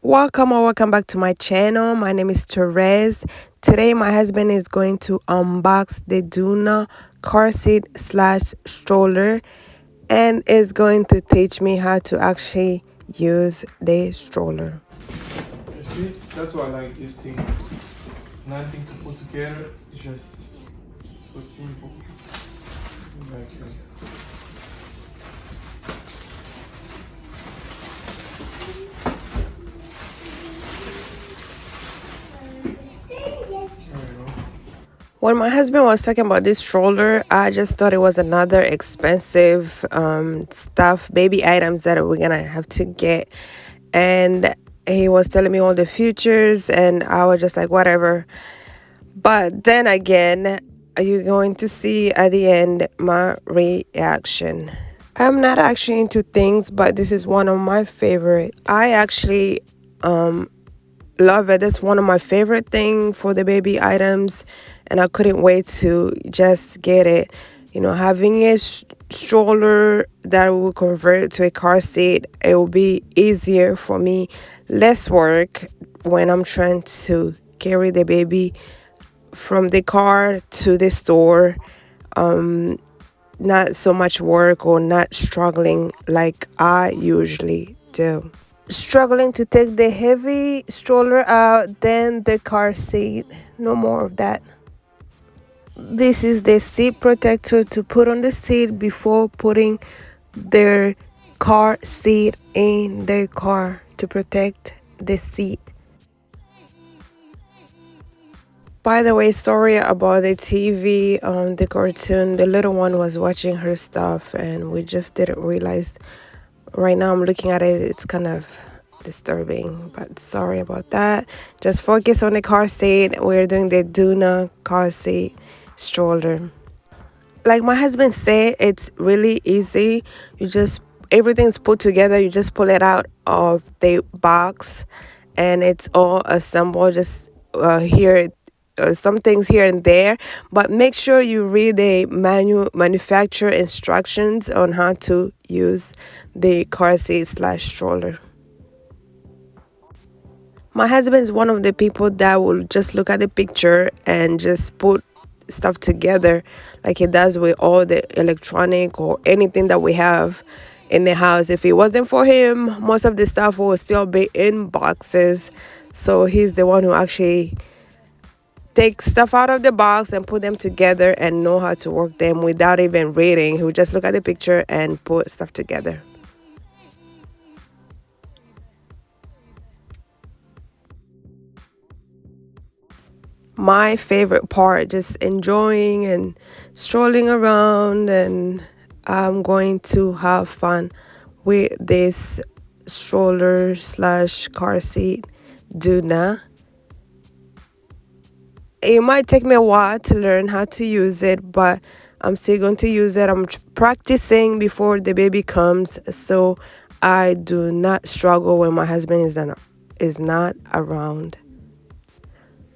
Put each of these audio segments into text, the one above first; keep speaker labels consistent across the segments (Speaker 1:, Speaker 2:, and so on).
Speaker 1: Welcome or welcome back to my channel. My name is Therese. Today my husband is going to unbox the Doona car seat slash stroller and is going to teach me how to actually use the stroller.
Speaker 2: You see, that's why I like this thing. Nothing to put together, it's just so simple. Like,
Speaker 1: When my husband was talking about this stroller, I just thought it was another expensive stuff, baby items that we're gonna have to get. And he was telling me all the features, and I was just like, whatever. But then again, you're going to see at the end my reaction. I'm not actually into things, but this is one of my favorite. I actually love it. That's one of my favorite thing for the baby items, and I couldn't wait to just get it. You know, having a stroller that will convert to a car seat, it will be easier for me, less work when I'm trying to carry the baby from the car to the store. Not so much work or not struggling like I usually do. Struggling to take the heavy stroller out, then the car seat. No more of that. This is the seat protector to put on the seat before putting their car seat in their car to protect the seat. By the way, sorry about the TV on the cartoon. The little one was watching her stuff and we just didn't realize. Right now I'm looking at it, it's kind of disturbing, but sorry about that. Just focus on the car seat. We're doing the Doona car seat stroller. Like my husband said, it's really easy. Everything's put together. You just pull it out of the box and it's all assembled. Just here some things here and there, but make sure you read the manufacturer instructions on how to use the car seat slash stroller. My husband is one of the people that will just look at the picture and just put stuff together like he does with all the electronic or anything that we have in the house. If it wasn't for him, most of the stuff will still be in boxes. So he's the one who actually take stuff out of the box and put them together and know how to work them without even reading. He'll just look at the picture and put stuff together. My favorite part, just enjoying and strolling around, and I'm going to have fun with this stroller slash car seat Doona. It might take me a while to learn how to use it, but I'm still going to use it. I'm practicing before the baby comes, so I do not struggle when my husband is not around.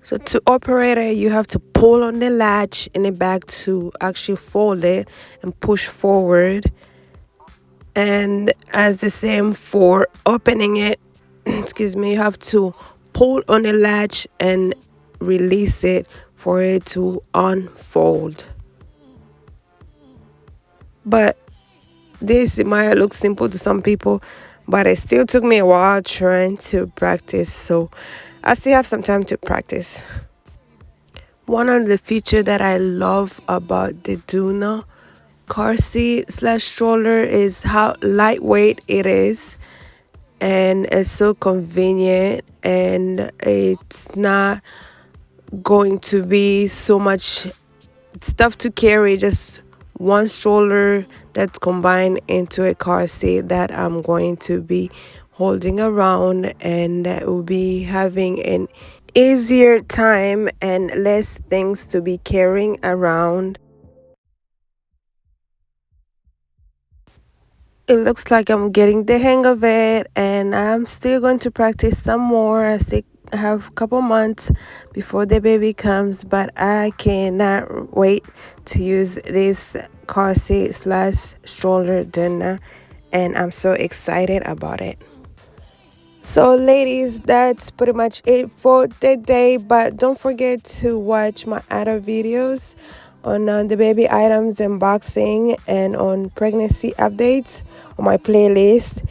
Speaker 1: So to operate it, you have to pull on the latch in the back to actually fold it and push forward. And as the same for opening it, excuse me, you have to pull on the latch and release it for it to unfold. But this might look simple to some people, but it still took me a while trying to practice, so I still have some time to practice. One of the features that I love about the Doona car seat slash stroller is how lightweight it is, and it's so convenient, and it's not going to be so much stuff to carry. Just one stroller that's combined into a car seat that I'm going to be holding around, and that will be having an easier time and less things to be carrying around. It looks like I'm getting the hang of it, and I'm still going to practice some more. I still have a couple months before the baby comes, but I cannot wait to use this car seat slash stroller Doona, and I'm so excited about it. So, ladies, that's pretty much it for today. But don't forget to watch my other videos on the baby items unboxing and on pregnancy updates on my playlist.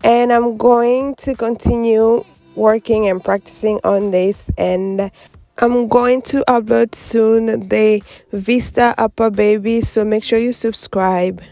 Speaker 1: And I'm going to continue working and practicing on this. And I'm going to upload soon the Vista Upper Baby. So make sure you subscribe.